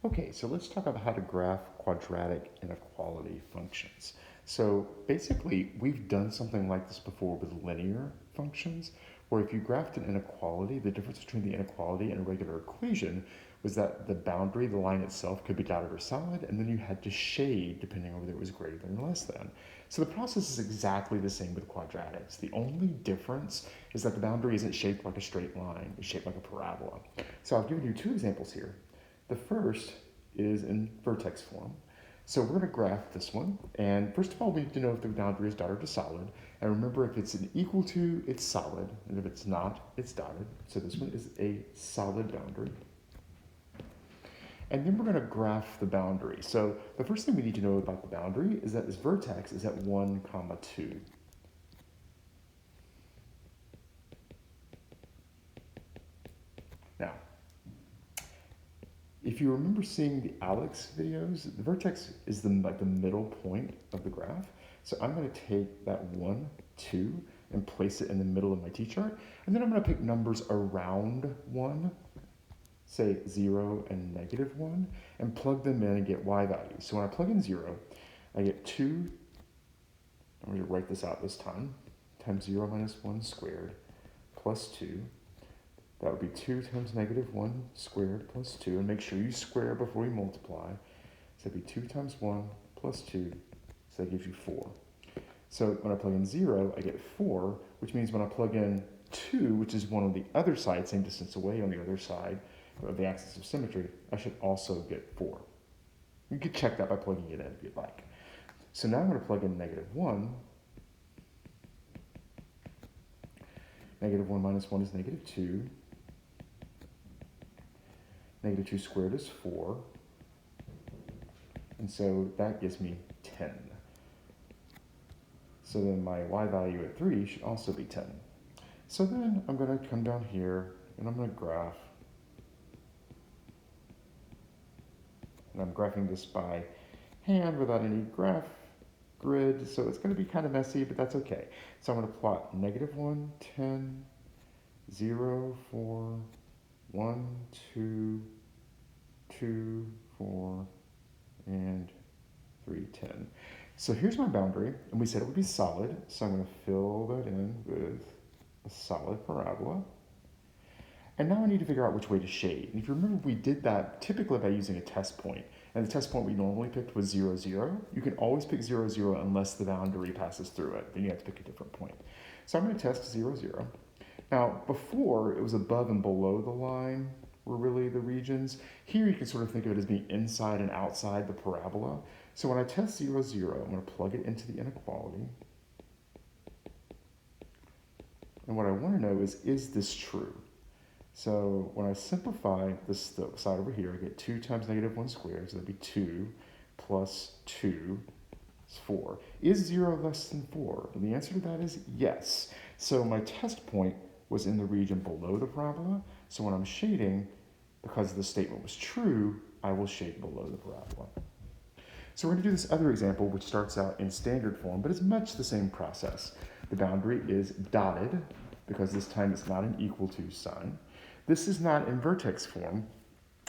Okay, so let's talk about how to graph quadratic inequality functions. So basically, we've done something like this before with linear functions, where if you graphed an inequality, the difference between the inequality and a regular equation was that the boundary, the line itself, could be dotted or solid, and then you had to shade depending on whether it was greater than or less than. So the process is exactly the same with quadratics. The only difference is that the boundary isn't shaped like a straight line, it's shaped like a parabola. So I've given you two examples here. The first is in vertex form. So we're going to graph this one. And first of all, we need to know if the boundary is dotted or solid. And remember, if it's an equal to, it's solid. And if it's not, it's dotted. So this one is a solid boundary. And then we're going to graph the boundary. So the first thing we need to know about the boundary is that this vertex is at 1, 2. Now, if you remember seeing the Alex videos, the vertex is the middle point of the graph. So I'm going to take that 1, 2, and place it in the middle of my t-chart. And then I'm going to pick numbers around 1, say 0 and -1, and plug them in and get y values. So when I plug in 0, I get 2, I'm going to write this out this time, times 0 minus 1 squared plus 2. That would be 2 times -1 squared plus 2. And make sure you square before you multiply. So that'd be 2 times 1 plus 2. So that gives you 4. So when I plug in 0, I get 4, which means when I plug in 2, which is one on the other side, same distance away on the other side of the axis of symmetry, I should also get 4. You could check that by plugging it in if you'd like. So now I'm going to plug in -1. -1 minus 1 is -2. -2 squared is 4. And so that gives me 10. So then my y value at 3 should also be 10. So then I'm going to come down here and I'm going to graph. And I'm graphing this by hand without any graph grid, so it's going to be kind of messy, but that's okay. So I'm going to plot -1, 10, 0, 4, 1, 2, 2, 4, and 3, 10. So here's my boundary, and we said it would be solid, so I'm going to fill that in with a solid parabola. And now I need to figure out which way to shade. And if you remember, we did that typically by using a test point. And the test point we normally picked was 0, 0. You can always pick 0, 0 unless the boundary passes through it. Then you have to pick a different point. So I'm going to test 0, 0. Now, before, it was above and below the line were really the regions. Here you can sort of think of it as being inside and outside the parabola. So when I test 0, 0, I'm going to plug it into the inequality. And what I want to know is this true? So when I simplify this side over here, I get 2 times -1 squared, so that'd be 2 plus 2 is 4. Is 0 less than 4? And the answer to that is yes. So my test point was in the region below the parabola. So when I'm shading, because the statement was true, I will shade below the parabola. So we're going to do this other example, which starts out in standard form, but it's much the same process. The boundary is dotted, because this time it's not an equal to sign. This is not in vertex form.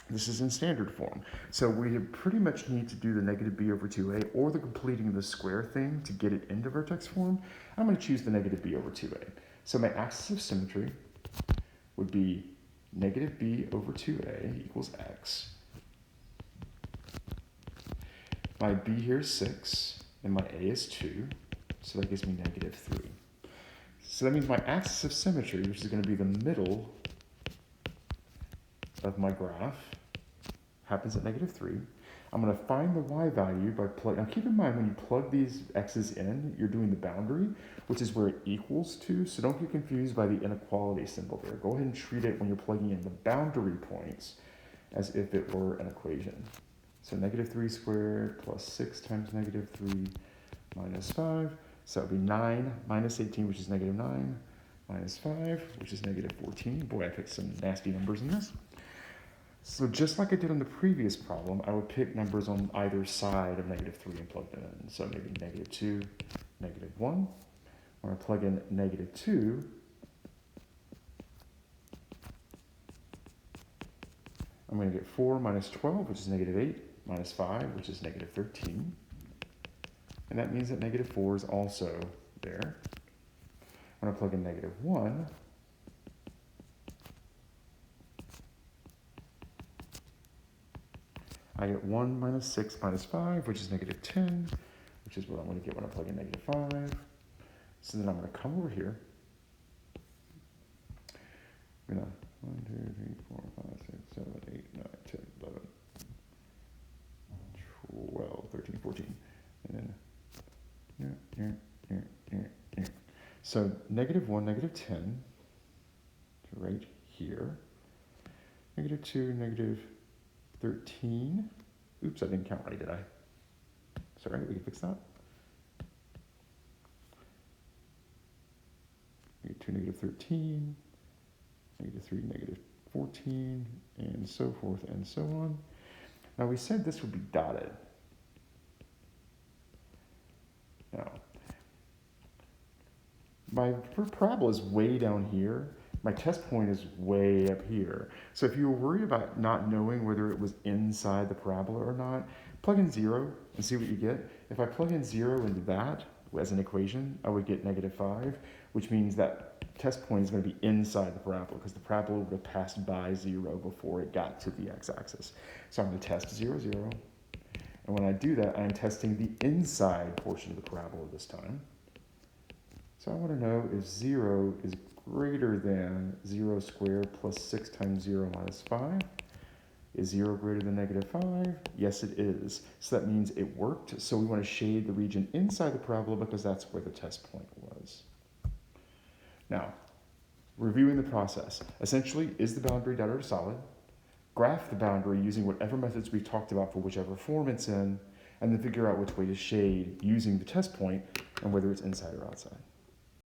This is in standard form. So we pretty much need to do the -b over 2a or the completing the square thing to get it into vertex form. I'm going to choose the -b over 2a. So my axis of symmetry would be -b over 2a equals x. My b here is 6, and my a is 2, so that gives me -3. So that means my axis of symmetry, which is going to be the middle of my graph, happens at -3. I'm going to find the y value by plugging. Now keep in mind, when you plug these x's in, you're doing the boundary, which is where it equals to, so don't get confused by the inequality symbol there. Go ahead and treat it when you're plugging in the boundary points as if it were an equation. So -3 squared plus 6 times -3 minus 5. So it would be 9 minus 18, which is -9, minus 5, which is -14. Boy, I picked some nasty numbers in this. So just like I did on the previous problem, I would pick numbers on either side of -3 and plug them in. So maybe -2, -1. When I plug in -2, I'm going to get 4 minus 12, which is negative 8, minus 5, which is negative 13. And that means that negative 4 is also there. When I plug in negative 1, I get 1 minus 6 minus 5, which is negative 10, which is what I'm going to get when I plug in negative 5. So then I'm going to come over here. I'm going to 1, 2, 3, 4, 5, 6, 7, 8, 9, 10, 11, 12, 13, 14. And then so negative 1, negative 10, right here. Negative 2, negative 13. Oops, I didn't count right, did I? Sorry, we can fix that. Negative 2, negative 13, negative 3, negative 14, and so forth and so on. Now we said this would be dotted. Now, my parabola is way down here. My test point is way up here. So if you were worried about not knowing whether it was inside the parabola or not, plug in 0 and see what you get. If I plug in 0 into that as an equation, I would get negative 5, which means that test point is going to be inside the parabola because the parabola would have passed by 0 before it got to the x-axis. So I'm going to test 0, 0. And when I do that, I'm testing the inside portion of the parabola this time. So I want to know if 0 is greater than 0 squared plus 6 times 0 minus 5. Is 0 greater than negative 5? Yes, it is. So that means it worked. So we want to shade the region inside the parabola because that's where the test point was. Now, reviewing the process. Essentially, is the boundary dotted or solid? Graph the boundary using whatever methods we talked about for whichever form it's in, and then figure out which way to shade using the test point and whether it's inside or outside.